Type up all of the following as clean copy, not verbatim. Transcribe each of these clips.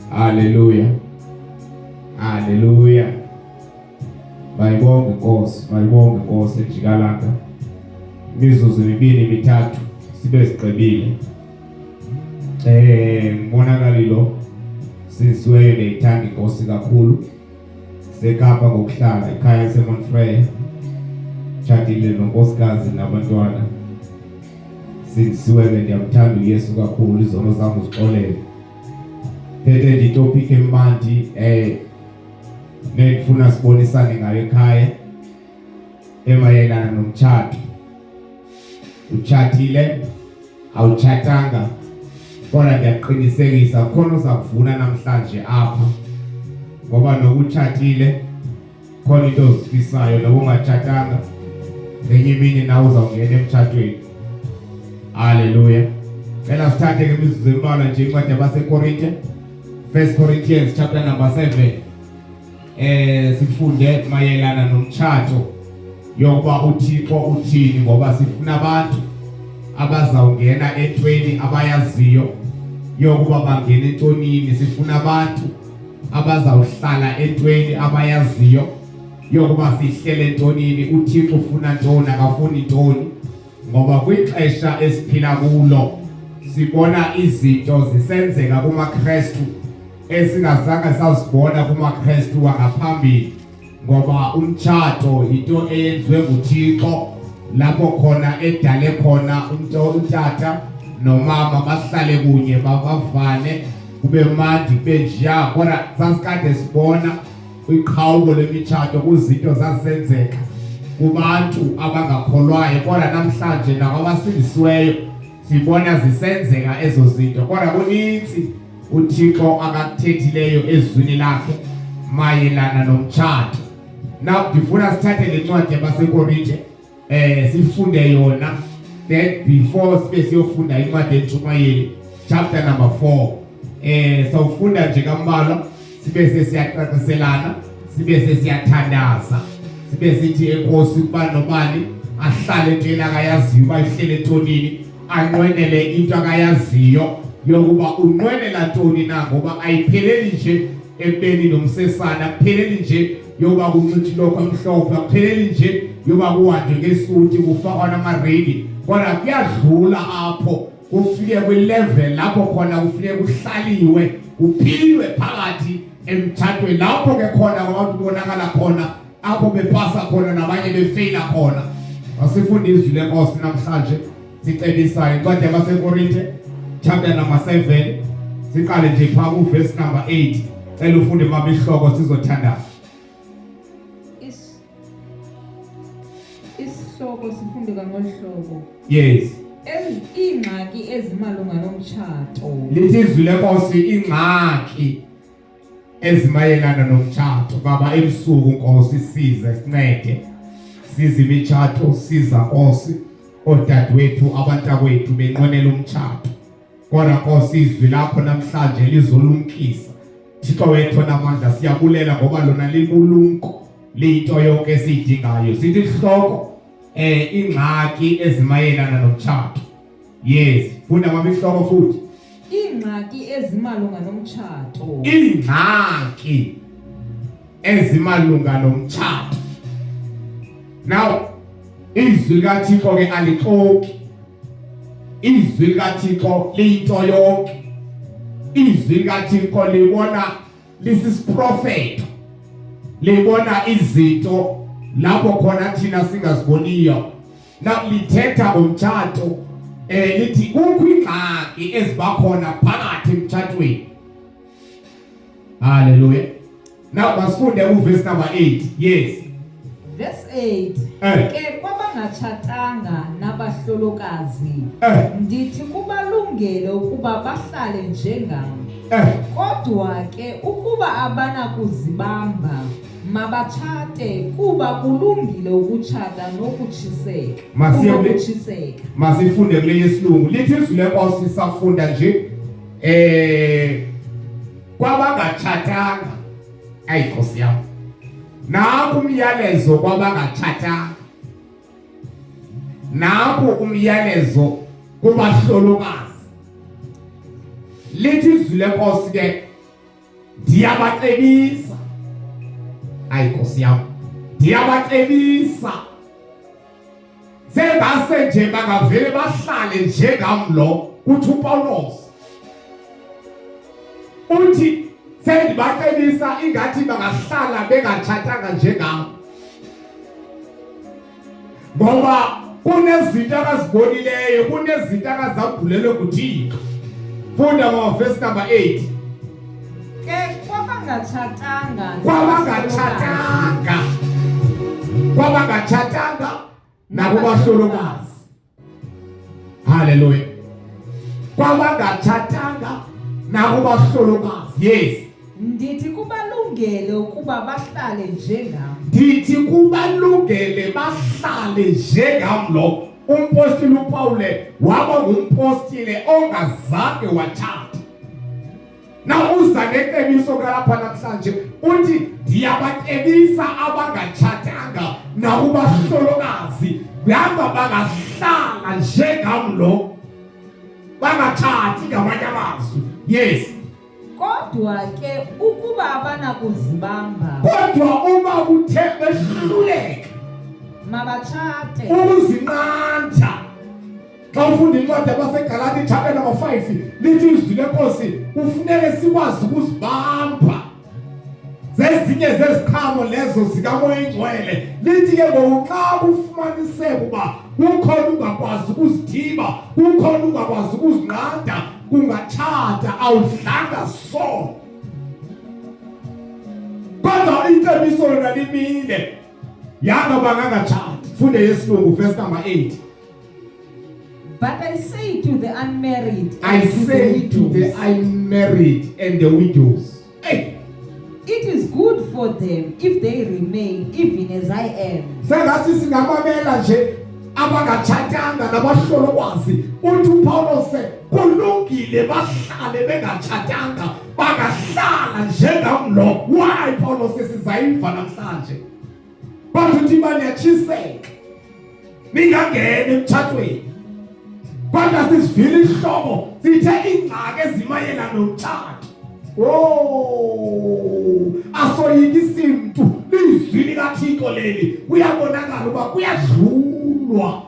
Haleluya. Haleluya. Bayibonge Nkosi ejikalanga. Imizuzu emibili mithathu sibe siqebile. Ngibonakalilo sisiweyo neyithanda Inkosi kakhulu. Sekapa ngokuhlala ekhaya seMontfrere. Chatile nonkosikazi nabantwana. Sisiweyo ndiyamthanda uYesu kakhulu, izono zami uzixolele. Phethe nje itopic emandi nefuna sibonisane ngayo ekhaya emayelana nomtshato. Utshatile awutshatanga, kodwa ngiyaqinisekisa khona uzakuvuna namhlanje apha, ngoba nokutshatile khona into ozifisayo, nokungatshatanga ngenye imini nawe uzawungena emtshatweni. Haleluya. Phela sithathe ke imizuzu embalwa nje incwadi yabaseKorinte, 1 Corinthians chapter number 7. Sifunde mayelana nomtshato yokuba uThixo uthini, ngoba sifuna abantu abazawungena entweni abayaziyo yokuba bangena entonini. Sifuna abantu abazawuhlala entweni abayaziyo yokuba sihlele entonini. uThixo ufuna ntoni, akafuni ntoni, ngoba kwixesha esiphila kulo sibona izinto zisenzeka kumaKristu esingazange sazibona kumaKristu wangaphambili, ngoba umtshato into eyenziwe nguThixo, lapho khona edale khona utata nomama bahlale kunye bavavane kube mandi kube njiya. Kodwa sasikade sibona kwiqhawuko lemitshato kuzinto zazisenzeka kubantu abangakholwayo, kodwa namhlanje nakwabasindisiweyo sibona zisenzeka ezo zinto. Kodwa kunintsi uThixo akakuthethileyo ezwini lakhe mayelana nomtshato. Now ndifuna sithathe le ncwadi yabaseKorinte sifunde yona, then before sibe siyofunda incwadi eNtshumayeli chapter number 4. Sawufunda nje kambalwa sibe sesiyacaciselana, sibe sesiyathandaza, sibe sithi enkosi ukuba nobani ahlale entweni akayaziyo, uba ihlele entonini, anqwenele into akayaziyo yokuba unqwenela ntoni na, ngoba ayipheleli nje ekubeni nomsesana, akupheleli nje yokuba kunxithi lokho amhlophe, akupheleli nje yokuba kuhanjwe ngesuti kufakwa namaredi, kodwa kuyadlula apho kufike kwi-level lapho khona kufike kuhlaliwe kuphilwe phakathi emtshatweni. Lapho ke khona abantu bonakala khona apho bepasa khona nabanye befeyila khona. Asifunde izwi lenkosi namhlanje sicebisa incwadi yabaseKorinte chapter number 7, siqale nje phaa kuverse number 8. Cela ufunde mabihloko sizothandaza. Isihloko sifunde ngolhlobo. Yes. Ingxaki ezimalunga nomtshato. Lithi izwi lenkosi ingxaki ezimayelana nomtshato. Baba ebusuku Nkosi size sincede, size imitshato, siza Nkosi odadewethu abantakwethu benqwenela umtshato. Kodwa Nkosi izwi lakho namhlanje lizolumkisa. Thixo wethu namandla siyabulela ngoba lona libulumko lento yonke esiyidingayo. Sithi ihloko ingxaki ezimayelana nomtshato. Yes, funda mabihloko futhi. Ingxaki ezimalunga nomtshato. Ingxaki ezimalunga nomtshato. Now izwi likaThixo ke alixoki. Izwi likaThixo liyinto yonke. Izwi likaThixo libona lisisiprofeto, libona izinto lapho khona thina singaziboniyo. Now lithetha ngomtshato, lithi kukho ingxaki ezibakhona phakathi emtshatweni. Hallelujah. Now masifunde uverse number 8. Yes. Verse 8. Ke kwabangatshatanga nabahlolokazi ndithi kubalungele ukuba bahlale njengam. Kodwa ke ukuba abanakuzibamba mabatshate, kuba kulungile ukutshata nokutshiseka. Masifunde kule yesilungu. Lithi izwi lenkosi safunda nje kwabangatshatanga. Ayi Nkosi yami. Naku umyalezo kwabangatshatanga. Naku umyalezo kubahlolokazi. Lithi izwi lenkosi ke ndiyabacebisa ayi Nkosi yami ndiyabacebisa sengase nje bangavele bahlale njengamlo uthi uPawulos uthi sendibacebisa ingathi bangahlala bengatshatanga njengam ngoba kunezinto akazibonileyo kunezinto akazabhulelwe kuThixo. Funda verse number 8. Ke kwabangatshatanga nakubahlolokazi. Hallelujah. Kwabangatshatanga nakubahlolokazi. Yes. Ndithi kubalungele ukuba bahlale njengam. Ndithi kubalungele bahlale njengam lo. Umpostile uPawule waba ngumpostile ongazange wathatha. Na uza necebiso kalapha namhlanje uthi ndiyabacebisa abangatshatanga nakubahlolokazi ngaba bangahlala njengam lo bangatshathi ngamanye amazwi. Yes. Kodwa ke ukuba abanakuzibamba, kodwa uma kuthe behluleka mabatshate, ukuzinqanda. Xa ufunda incwadi yabaseGalati chapter number 5 lithi izwi lenkosi ufuneke sikwazi ukuzibamba. Zezinye zeziqhamo lezo zikaMoya Oyingcwele lithi ke ngokuxa kufumaniseka uba kukhona ungakwazi ukuzithiba, kukhona ungakwazi ukuzinqanda, kungatshata awudlanga sono. Kodwa icebiso lona limile yanga bangangatshati. Funde yesilungu verse number 8. But I say to the unmarried, I say to the unmarried and the widows, hey, it is good for them if they remain even as I am. Sengathi singamamela nje abangatshatanga nabahlolokwazi. Uthi uPawulos kulungile bahlale bengatshatanga bangahlala njengamlo. Why Paulos sizayiva namhlanje? Bathi uthi banyatshiseka ningangena emtshatweni. Kodwa sisivile ihlobo sithe ingxaki ezimayelana nomtshato. Oh, asoyikisi mntu izwi likaThixo leli kuyabonakala uba kuyadlulwa.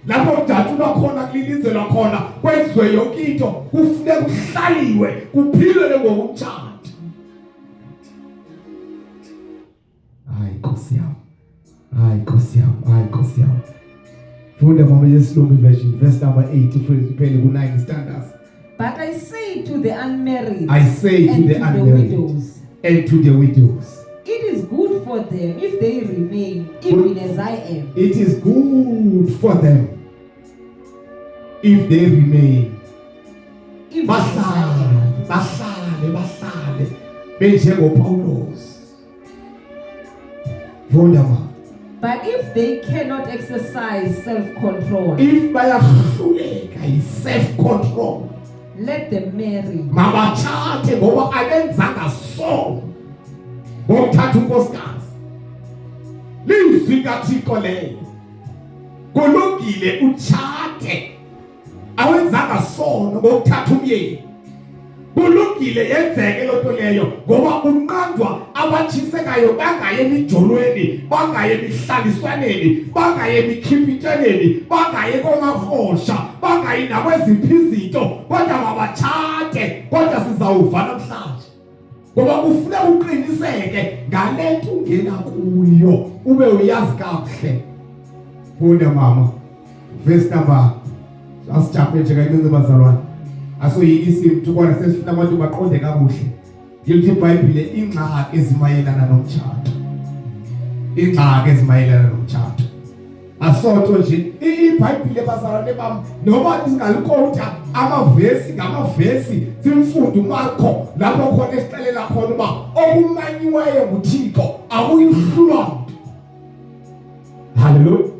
Lapho udatshulwa khona kulilizelwa khona kwenziwe yonke into kufuneka kuhlaliwe kuphilwe ngokumtshato. Hayi Nkosi yami. Hayi Nkosi yami. Hayi Nkosi yami. Funda mama yesilungu version verse number 8 iphele ku9 standards. But I say to the unmarried, I say to the unmarried widows, and to the widows, it is good for them if they remain even as I am. It is good for them if they remain. Even as I am. Bahlale benjengoPawulos. Funda mama. But if they cannot exercise self-control, if bayahluleka yi-self-control, let them marry. mabathathe ngoba abenzanga so ngokuthatha unkosikazi. Lizwi kaThixo leyo kulungile utshate awenzanga sono ngokuthatha umyeni. Kulungile yenzeke lonto leyo ngoba unqandwa abatshisekayo bangaye emijolweni, bangaye emihlaliswaneni, bangaye emikhipitsheleni, bangaye komahosha, bangaye nakweziphi izinto, kodwa mabatshate. Kodwa sizawuva namhlanje ngoba kufuneka uqiniseke ngale nto ungena kuyo ube uyazi kakuhle. Funda mama verse number asijaphe nje kancinci bazalwane. Asoyikisi mntu kodwa sesifuna abantu baqonde kakuhle. Ngithi iBhayibhile ingxaki ezimayelana nomtshato. Ingxaki ezimayelana nomtshato. Asonto nje iBhayibhile bazalwane bam noma singalikota amavesi ngamavesi simfunda uMarko lapho khona esixelela khona uba okumanyiweyo nguThixo akuyihlulwa. Hallelujah.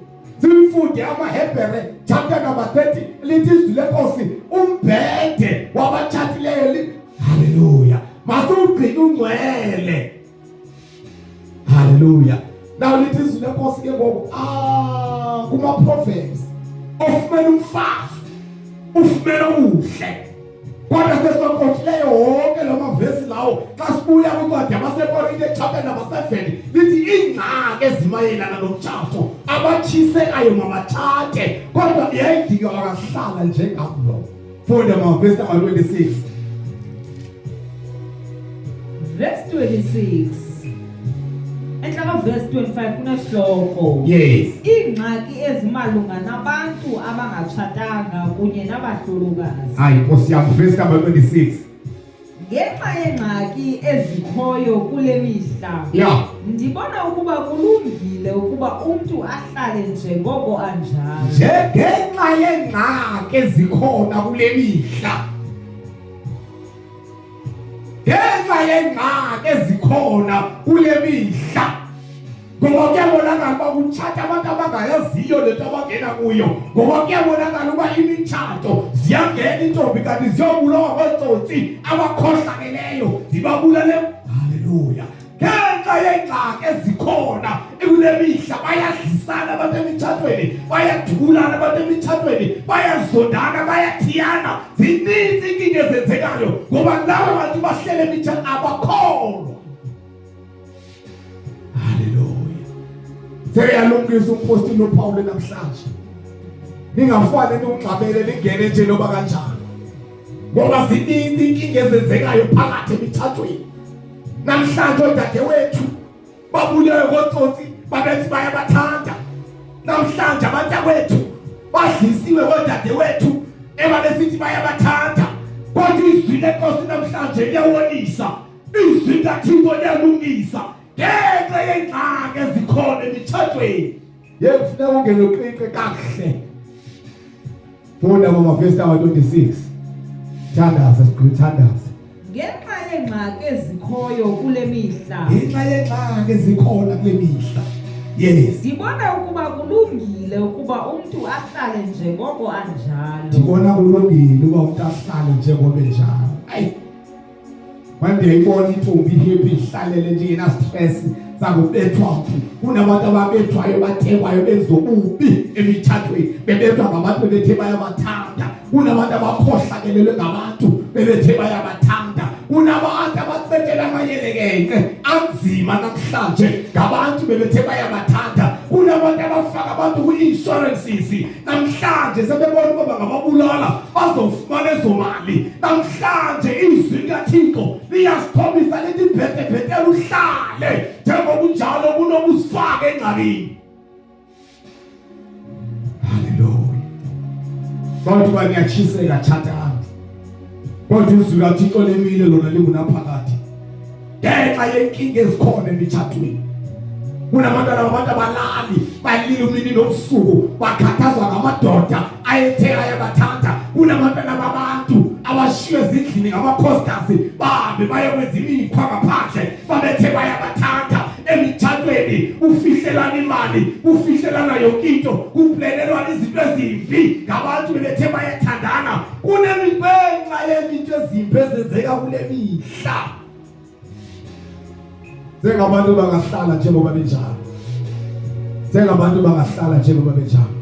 Simfunde amaHebhere chapter number 30 lithi izwi lenkosi umbhede wabatshatileyo. Hallelujah. Masugcina ungcwele. Hallelujah. Now lithi izwi lenkosi ke ngoku kuma prophets ufumene umfazi ufumene uhle. Kodwa sesonkontileyo wonke lo mavesi lawo xa ezimayelana nomtshato abathisekayo mabathathe kodwa yayidinga bakahlala njengabo. Funda verse number 26. Verse 26. Enhlaka verse 25 kunesihloko. Yes. Ingxaki ezimalunga nabantu abangatshatanga kunye nabahlolokazi. Hayi Nkosi yami, verse number 26. Ngenxa yengxaki ezikhoyo kule mihla. Yeah. Ndibona ukuba kulungile ukuba umuntu ahlale njengoko anjalo. Ngenxa yengxaki ezikhona kule mihla. Ngenxa yengxaki ezikhona kule mihla. Ngoba kuyabonakala ukuba kuthatha abantu abangayaziyo lento abangena kuyo. Ngoba kuyabonakala ukuba imitshato ziyangena intombi kanti ziyobulawa ngotsotsi abakhohlakeleyo zibabulale. Haleluya. Ngenxa yengxaki ezikhona kule mihla bayadlisana abantu emitshatweni, bayathulana abantu emitshatweni, bayazondana, bayathiyana. Zininzi inkinga ezenzekayo ngoba laba bantu bahlele emitshatweni abakholwa. Haleluya. Seyalungisa umpostoli uPaul namhlanje. Ningafane ningxabele ningene nje loba kanjani. Ngoba zininzi inkinga ezenzekayo phakathi emitshatweni. Namhlanje odadewethu babulewe ngotsotsi babethi bayabathanda. Namhlanje abantakwethu badlisiwe odadewethu ebabesithi bayabathanda. Kodwa izwi leNkosi namhlanje liyawonisa. Izwi likaThixo liyalungisa. Ngenxa yengxaki ezikhona emitshatweni. Yekufuneka ungene uqiqe kahle. Funda verse number 26. Thandaza sigqithandaza. Ngenxa yengxaki ezikhoyo kule mihla. Ngenxa yengxaki ezikhona kule mihla. Yes. Ndibona ukuba kulungile ukuba umuntu ahlale njengoko anjalo. Ndibona kulungile ukuba umuntu ahlale njengoba enjalo. Ayi. Manje ayibona intombi happy ihlalele nje ina stress zakubethwa mfu. Kunabantu ababethwayo bathekwayo bezokubi emitshatweni. Bebethwa ngabantu bethe bayabathanda. Kunabantu abakhohlakelelwe ngabantu bebethe bayabathanda. Kunabantu abacetela amayelekenke anzima namhlanje ngabantu bebethe bayabathanda. Kunabantu abafaka abantu ku-insurances namhlanje sebebona ukuba ngababulala bazofumana ezo mali. Namhlanje izwi likaThixo liyasikhomisa lithi phethephethe uhlale njengoba unjalo kunobusifake engcabini. Haleluya. Bantu baniyachiseka chatana. Kodwa izwi likaThixo lemile lona lingunaphakade. Ngenxa yenkinga ezikhona emitshatweni. Kunabantwana abantu abalali balile umini nobusuku bakhathazwa ngamadoda ayethe ayabathanda. Kunabantwana babantu abashiywe ezindlini ngamakhostasi babe bayokwenza imikhwa ngaphandle babethe bayabathanda. Emitshatweni ufihlelana imali, ufihlelana yonke into, kuplenelwa izinto ezimbi ngabantu bebethe bayathandana. Kunemibenxa yezinto ezimbi ezenzeka kule mihla. Sengabantu bangahlala njengoba benjalo. Sengabantu bangahlala njengoba benjalo.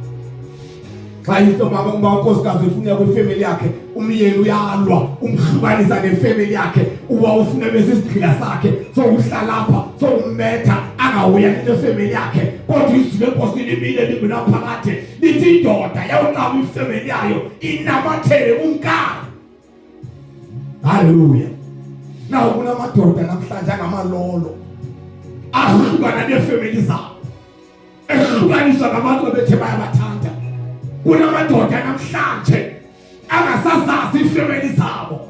Xa into unkosikazi ufuna kwifamily yakhe, umyeni uyalwa, umhlukanisa nefamily yakhe, uba ufuna besisigqila sakhe, sokuhlala lapha, sokummetha angawuya nefamily yakhe. Kodwa izwi leNkosi limile lingunaphakade lithi indoda yawunqaba ifamily yayo inamathele umkakhe. Haleluya. Nawo kunamadoda namhlanje angamalolo ahlukana nefamily zabo, ehlukaniswa ngabantu abethe bayabathanda. Kunamadoda namhlanje angasazazi ifamily zabo,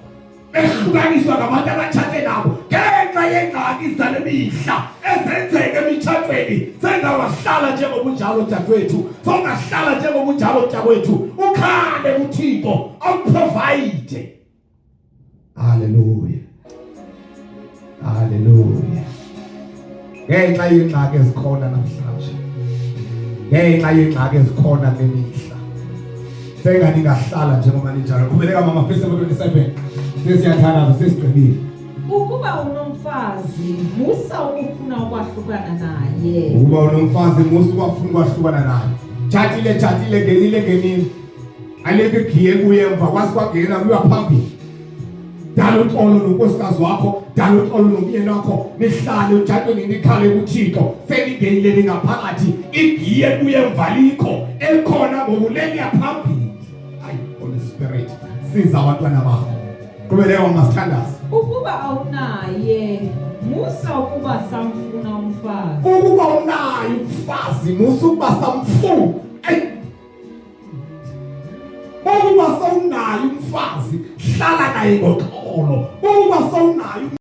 ehlukaniswa ngabantu abathathe nabo ngenxa yengxaki zale mihla ezenzeka emitshatweni. Sengawahlala njengoba unjalo dadewethu, songahlala njengoba unjalo mntakwethu, ukhale kuThixo akuprovide. Haleluya. Haleluya. Ngenxa yengxaki ezikhona namhlanje, ngenxa yengxaki ezikhona kule mihla, senganingahlala njengoba ninjalo. Qhubeleka verse 27. Sesiyathandaza sesigqibile. Ukuba unomfazi musa ukufuna ukwahlukana naye. Ukuba unomfazi musa ukufuna ukwahlukana naye. Tshatile ngenile ngenini. Aleke giye kuye emva kwasi kwagena kuya phambili. dala uxolo nonkosikazi wakho, dala uxolo nomyeni wakho, nihlale ujaqeni nikhale kuThixo. Seningenile ngaphakathi, igiye kuye mvalikho ekhona ngobuleli yaphambili. Hayi Holy Spirit, siza abantwana bakho. Kube leyo masithandazi. Ukuba awunaye, musa ukuba samfuna umfazi. Ukuba unayo umfazi, musa ukuba samfuna. Ukuba sawunayo umfazi, hlala naye ngoxolo. Ukuba sawunayo